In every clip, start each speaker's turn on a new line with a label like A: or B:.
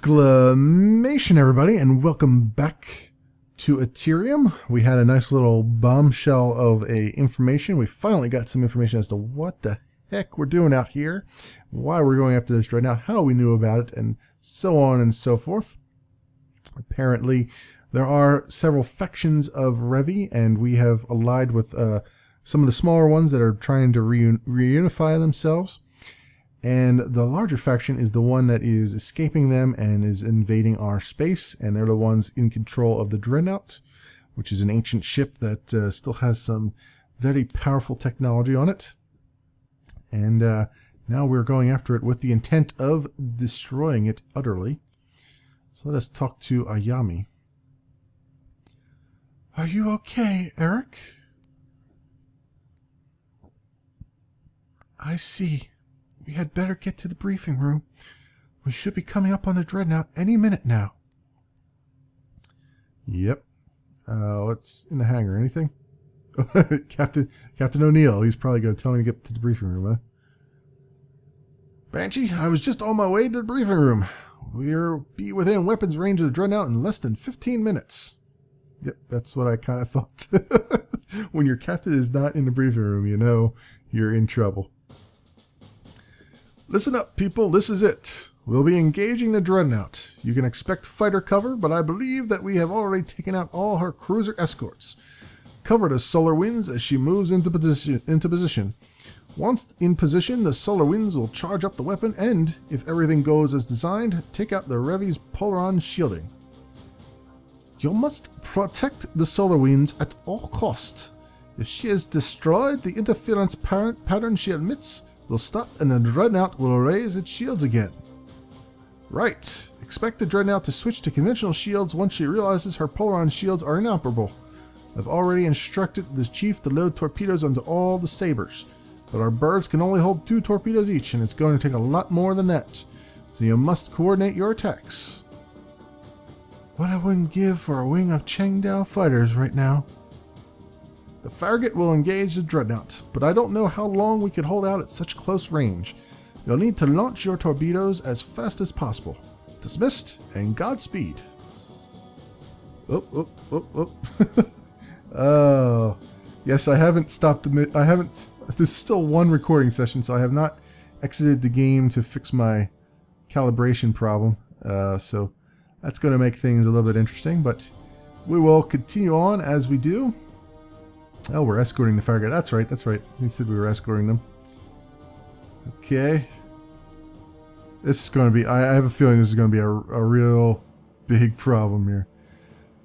A: Exclamation, everybody, and welcome back to Eterium. We had a nice little bombshell of information. We finally got some information as to what the heck we're doing out here, why we're going after this right now, how we knew about it, and so on and so forth. Apparently, there are several factions of Revi, and we have allied with some of the smaller ones that are trying to reunify themselves. And the larger faction is the one that is escaping them and is invading our space, and they're the ones in control of the Dreadnought, which is an ancient ship that still has some very powerful technology on it. And now we're going after it with the intent of destroying it utterly. So let us talk to Ayami. Are you okay, Eric? I see. We had better get to the briefing room. We should be coming up on the Dreadnought any minute now. Yep. What's in the hangar? Anything? Captain O'Neill. He's probably going to tell me to get to the briefing room, huh? Banshee, I was just on my way to the briefing room. We'll be within weapons range of the Dreadnought in less than 15 minutes. Yep, that's what I kind of thought. When your captain is not in the briefing room, you know you're in trouble. Listen up, people, this is it. We'll be engaging the Dreadnought. You can expect fighter cover, but I believe that we have already taken out all her cruiser escorts. Cover the Solar Winds as she moves into position. Once in position, the Solar Winds will charge up the weapon and, if everything goes as designed, take out the Revi's Polaron shielding. You must protect the Solar Winds at all costs. If she is destroyed, the interference pattern she emits will stop and the Dreadnought will raise its shields again. Right. Expect the Dreadnought to switch to conventional shields once she realizes her Polaron shields are inoperable. I've already instructed the Chief to load torpedoes onto all the sabers, but our birds can only hold 2 torpedoes each, and it's going to take a lot more than that, so you must coordinate your attacks. What I wouldn't give for a wing of Chengdao fighters right now. The Farragut will engage the Dreadnought, but I don't know how long we could hold out at such close range. You'll need to launch your torpedoes as fast as possible. Dismissed, and Godspeed. Oh. Oh. Yes, I haven't stopped this is still one recording session, so I have not exited the game to fix my calibration problem. So that's going to make things a little bit interesting, but we will continue on as we do. Oh, we're escorting the Farragut. That's right. He said we were escorting them. Okay. This is going to be... I have a feeling this is going to be a real big problem here.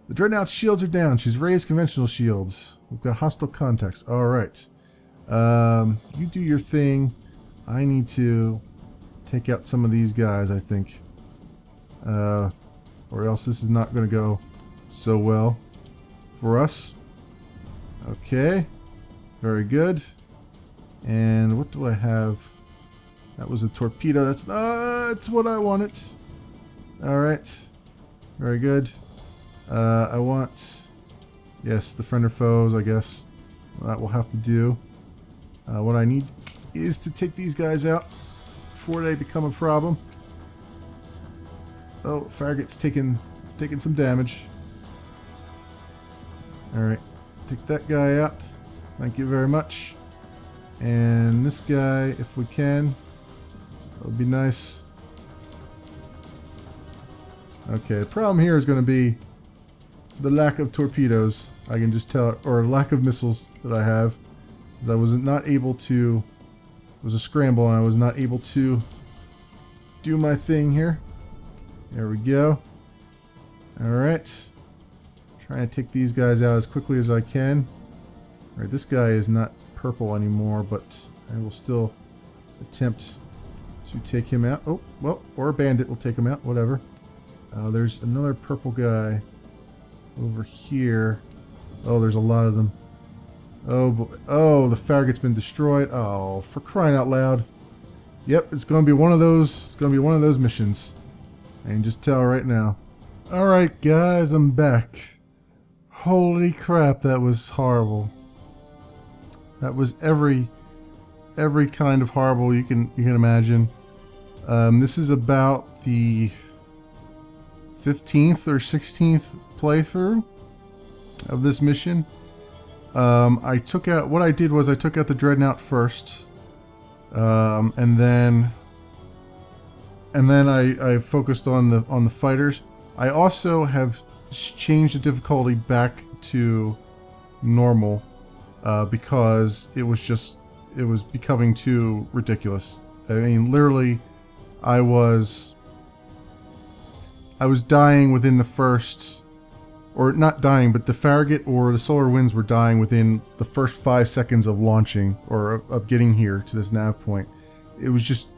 A: The Dreadnought's shields are down. She's raised conventional shields. We've got hostile contacts. Alright. You do your thing. I need to take out some of these guys, I think. Or else this is not going to go so well for us. Okay, very good. And what do I have? That was a torpedo. That's what I wanted. All right, very good. I want, yes, the friend or foes, I guess. That will have to do. What I need is to take these guys out before they become a problem. Oh, Farragut's taking some damage. All right. Take that guy out. Thank you very much. And this guy, if we can. That would be nice. Okay, the problem here is going to be the lack of torpedoes. I can just tell, or lack of missiles that I have. I was not able to... It was a scramble and I was not able to do my thing here. There we go. Alright. Trying to take these guys out as quickly as I can. Alright, this guy is not purple anymore, but I will still attempt to take him out. Oh, well, or a bandit will take him out, whatever. There's another purple guy over here. Oh, there's a lot of them. Oh, boy. Oh, the Farragut's been destroyed. Oh, for crying out loud. Yep, it's going to be one of those. It's going to be one of those missions. I can just tell right now. Alright, guys, I'm back. Holy crap, that was horrible. That was every kind of horrible you can imagine. This is about the 15th or 16th playthrough of this mission. I took out the Dreadnought first, and then I focused on the fighters. I also have changed the difficulty back to normal because it was becoming too ridiculous. I mean, literally, I was dying within the first, or not dying, but the Farragut or the Solar Winds were dying within the first 5 seconds of launching, or of getting here to this nav point. It was just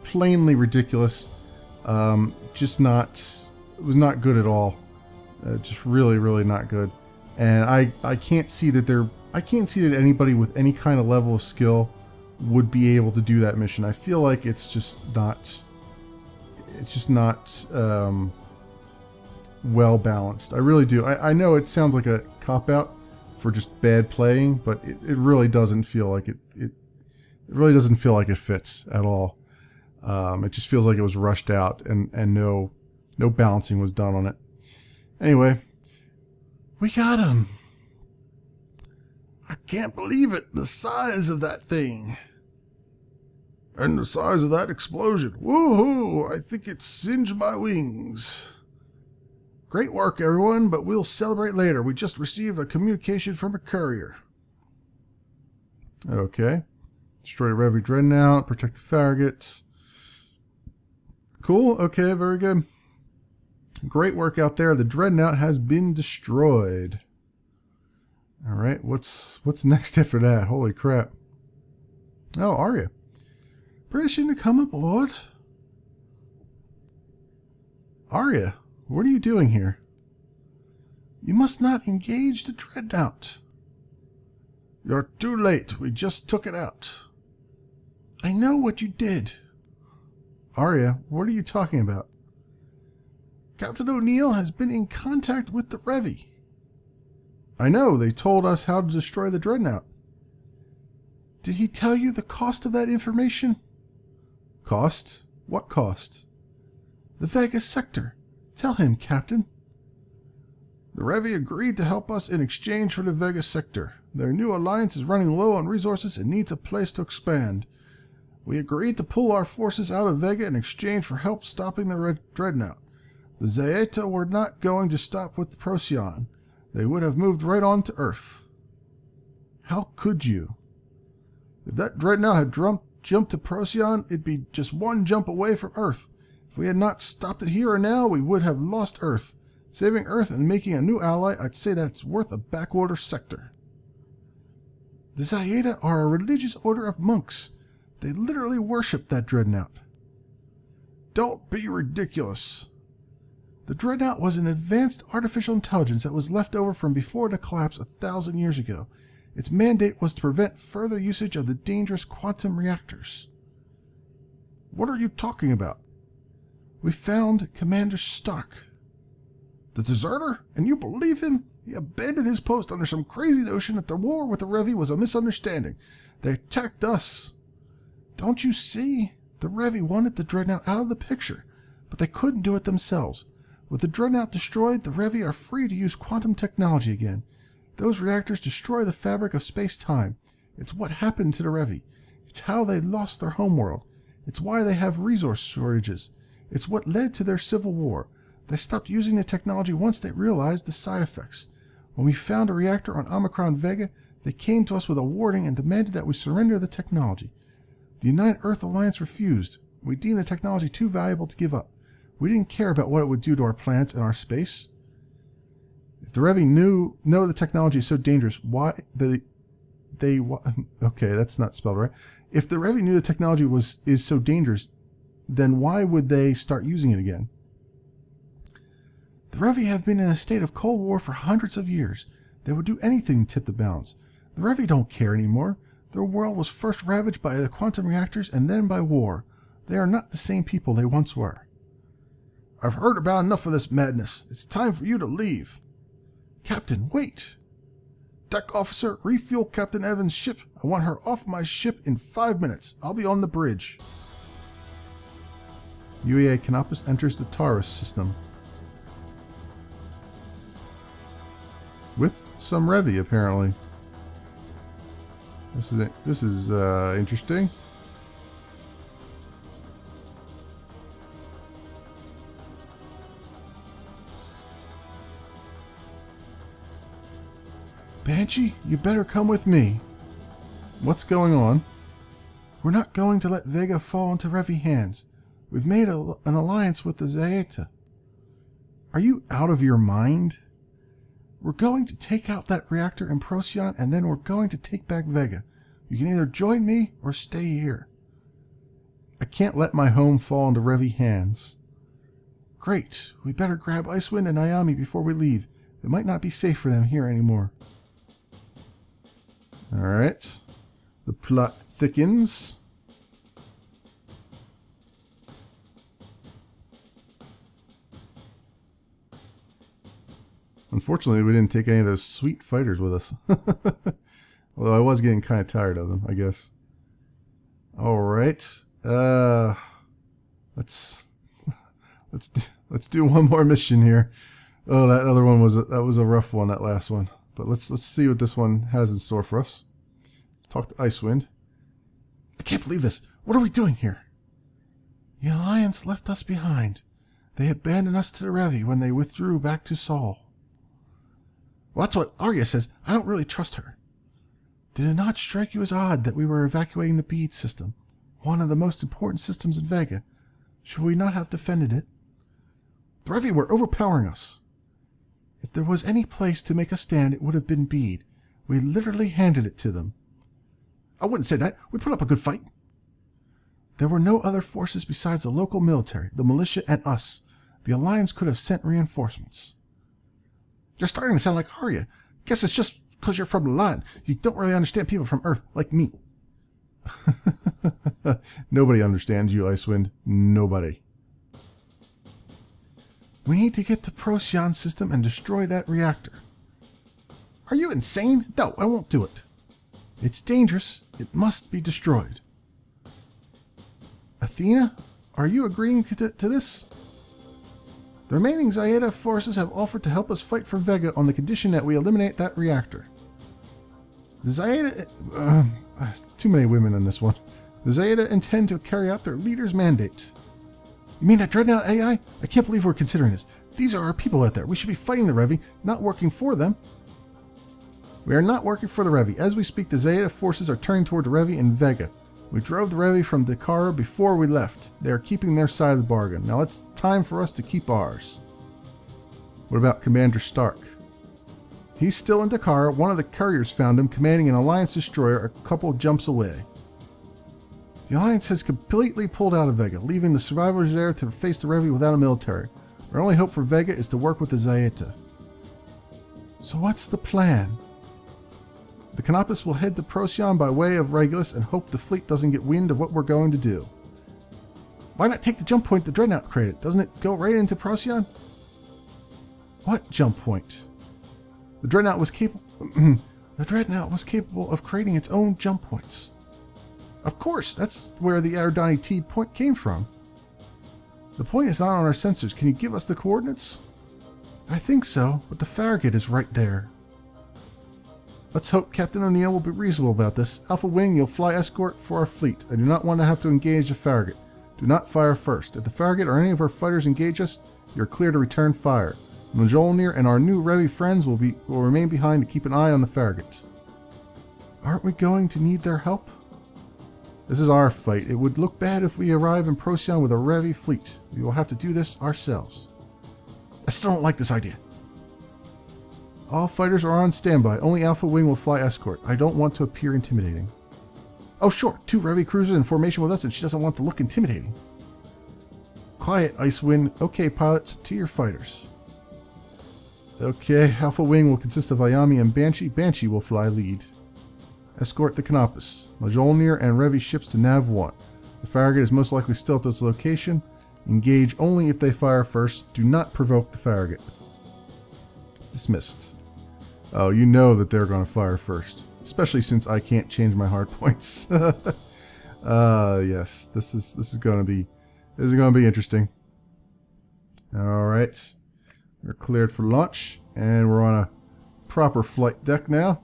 A: plainly ridiculous. It was not good at all. Just really not good. And I can't see that anybody with any kind of level of skill would be able to do that mission. I feel like it's just not well balanced. I really do. I know it sounds like a cop-out for just bad playing, but it really doesn't feel like it really doesn't feel like it fits at all. It just feels like it was rushed out and no balancing was done on it. Anyway, we got him. I can't believe it. The size of that thing. And the size of that explosion. Woohoo! I think it singed my wings. Great work, everyone, but we'll celebrate later. We just received a communication from a courier. Okay. Destroy the Revy Dreadnought. Protect the Farragut. Cool. Okay, very good. Great work out there. The Dreadnought has been destroyed. Alright, what's next after that? Holy crap. Oh, Arya. Permission to come aboard? Arya, what are you doing here? You must not engage the Dreadnought. You're too late. We just took it out. I know what you did. Arya, what are you talking about? Captain O'Neill has been in contact with the Revy. I know, they told us how to destroy the Dreadnought. Did he tell you the cost of that information? Cost? What cost? The Vega sector. Tell him, Captain. The Revy agreed to help us in exchange for the Vega sector. Their new alliance is running low on resources and needs a place to expand. We agreed to pull our forces out of Vega in exchange for help stopping the Dreadnought. The Zeta were not going to stop with the Procyon. They would have moved right on to Earth. How could you? If that Dreadnought had jumped to Procyon, it'd be just one jump away from Earth. If we had not stopped it here or now, we would have lost Earth. Saving Earth and making a new ally, I'd say that's worth a backwater sector. The Zeta are a religious order of monks. They literally worship that Dreadnought. Don't be ridiculous. The Dreadnought was an advanced artificial intelligence that was left over from before the collapse 1,000 years ago. Its mandate was to prevent further usage of the dangerous quantum reactors. What are you talking about? We found Commander Stark. The deserter? And you believe him? He abandoned his post under some crazy notion that the war with the Revy was a misunderstanding. They attacked us. Don't you see? The Revy wanted the Dreadnought out of the picture, but they couldn't do it themselves. With the Dreadnought destroyed, the Revy are free to use quantum technology again. Those reactors destroy the fabric of space-time. It's what happened to the Revy. It's how they lost their homeworld. It's why they have resource shortages. It's what led to their civil war. They stopped using the technology once they realized the side effects. When we found a reactor on Omicron Vega, they came to us with a warning and demanded that we surrender the technology. The United Earth Alliance refused. We deemed the technology too valuable to give up. We didn't care about what it would do to our planets and our space. If the Revy know the technology is so dangerous, why okay, that's not spelled right. If the Revy knew the technology is so dangerous, then why would they start using it again? The Revy have been in a state of Cold War for hundreds of years. They would do anything to tip the balance. The Revy don't care anymore. Their world was first ravaged by the quantum reactors and then by war. They are not the same people they once were. I've heard about enough of this madness. It's time for you to leave. Captain, wait. Deck officer, refuel Captain Evans' ship. I want her off my ship in 5 minutes. I'll be on the bridge. UEA Canopus enters the Taurus system. with some Revi, apparently. This is interesting. Banshee, you better come with me. What's going on? We're not going to let Vega fall into Revi hands. We've made an alliance with the Zaeta. Are you out of your mind? We're going to take out that reactor in Procyon, and then we're going to take back Vega. You can either join me or stay here. I can't let my home fall into Revi hands. Great. We better grab Icewind and Ayami before we leave. It might not be safe for them here anymore. Alright. The plot thickens. Unfortunately, we didn't take any of those sweet fighters with us. Although I was getting kind of tired of them, I guess. Alright. Let's do one more mission here. Oh, that other one was a rough one, that last one. But let's see what this one has in store for us. Let's talk to Icewind. I can't believe this. What are we doing here? The Alliance left us behind. They abandoned us to the Revi when they withdrew back to Sol. Well, that's what Arya says. I don't really trust her. Did it not strike you as odd that we were evacuating the bead system, one of the most important systems in Vega? Should we not have defended it? The Revi were overpowering us. If there was any place to make a stand, it would have been Bead. We literally handed it to them. I wouldn't say that. We put up a good fight. There were no other forces besides the local military, the militia, and us. The Alliance could have sent reinforcements. You're starting to sound like Arya. Guess it's just because you're from the line. You don't really understand people from Earth like me. Nobody understands you, Icewind. Nobody. We need to get to Procyon system and destroy that reactor. Are you insane? No, I won't do it. It's dangerous. It must be destroyed. Athena, are you agreeing to this? The remaining Zaeta forces have offered to help us fight for Vega on the condition that we eliminate that reactor. The Zaeta... too many women in this one. The Zaeta intend to carry out their leader's mandate. You mean that Dreadnought AI? I can't believe we're considering this. These are our people out there. We should be fighting the Revi, not working for them. We are not working for the Revi. As we speak, the Zaeta forces are turning toward the Revi in Vega. We drove the Revi from Dakar before we left. They are keeping their side of the bargain. Now it's time for us to keep ours. What about Commander Stark? He's still in Dakar. One of the couriers found him commanding an Alliance destroyer a couple jumps away. The Alliance has completely pulled out of Vega, leaving the survivors there to face the Revi without a military. Our only hope for Vega is to work with the Zaeta. So what's the plan? The Canopus will head to Procyon by way of Regulus and hope the fleet doesn't get wind of what we're going to do. Why not take the jump point the Dreadnought created? Doesn't it go right into Procyon? What jump point? The Dreadnought was capable... the Dreadnought was capable of creating its own jump points. Of course, that's where the Ardani T point came from. The point is not on our sensors. Can you give us the coordinates? I think so, but the Farragut is right there. Let's hope Captain O'Neill will be reasonable about this. Alpha Wing, you'll fly escort for our fleet. I do not want to have to engage the Farragut. Do not fire first. If the Farragut or any of our fighters engage us, you're clear to return fire. Mjolnir and our new Revi friends will remain behind to keep an eye on the Farragut. Aren't we going to need their help? This is our fight. It would look bad if we arrive in Procyon with a Revi fleet. We will have to do this ourselves. I still don't like this idea. All fighters are on standby. Only Alpha Wing will fly escort. I don't want to appear intimidating. Oh sure, 2 Revi cruisers in formation with us and she doesn't want to look intimidating. Quiet, Icewind. Okay, pilots, to your fighters. Okay, Alpha Wing will consist of Ayami and Banshee. Banshee will fly lead. Escort the Canopus, Mjolnir, and Revi ships to Nav 1. The Farragut is most likely still at this location. Engage only if they fire first. Do not provoke the Farragut. Dismissed. Oh, you know that they're going to fire first. Especially since I can't change my hard points. Yes, this is going to be interesting. All right, we're cleared for launch, and we're on a proper flight deck now.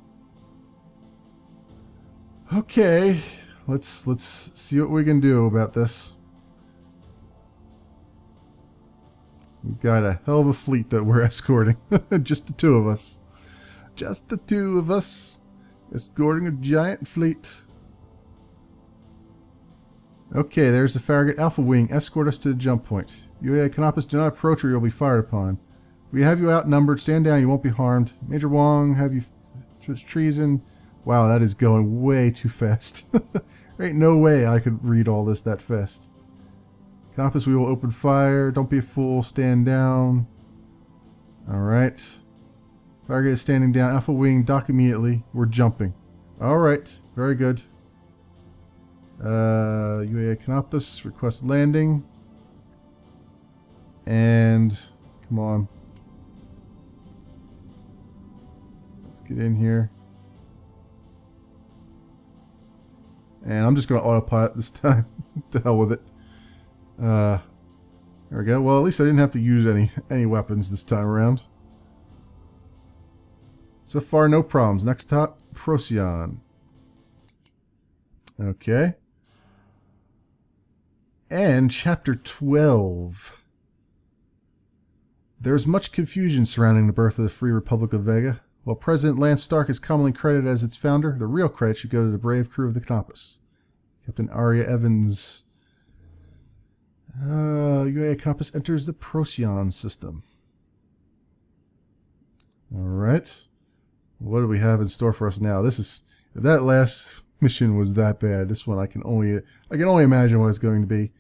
A: Okay, let's see what we can do about this. We've got a hell of a fleet that we're escorting. Just the two of us. Just the two of us escorting a giant fleet. Okay, there's the Farragut Alpha Wing. Escort us to the jump point. UAA Canopus, do not approach or you'll be fired upon. We have you outnumbered. Stand down, you won't be harmed. Major Wong, have you treason? Wow, that is going way too fast. There ain't no way I could read all this that fast. Canopus, we will open fire. Don't be a fool. Stand down. Alright. Farragut is standing down. Alpha Wing, dock immediately. We're jumping. Alright. Very good. UAA Canopus, request landing. And, come on. Let's get in here. And I'm just going to autopilot this time. To hell with it. There we go. Well, at least I didn't have to use any weapons this time around. So far, no problems. Next stop, Procyon. Okay. And Chapter 12. There is much confusion surrounding the birth of the Free Republic of Vega. While President Lance Stark is commonly credited as its founder, the real credit should go to the brave crew of the Canopus. Captain Arya Evans... UAA Canopus enters the Procyon system. Alright. What do we have in store for us now? This is... If that last mission was that bad, this one I can only imagine what it's going to be.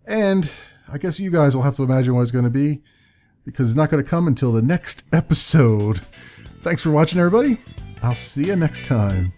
A: And I guess you guys will have to imagine what it's going to be, because it's not going to come until the next episode. Thanks for watching, everybody. I'll see you next time.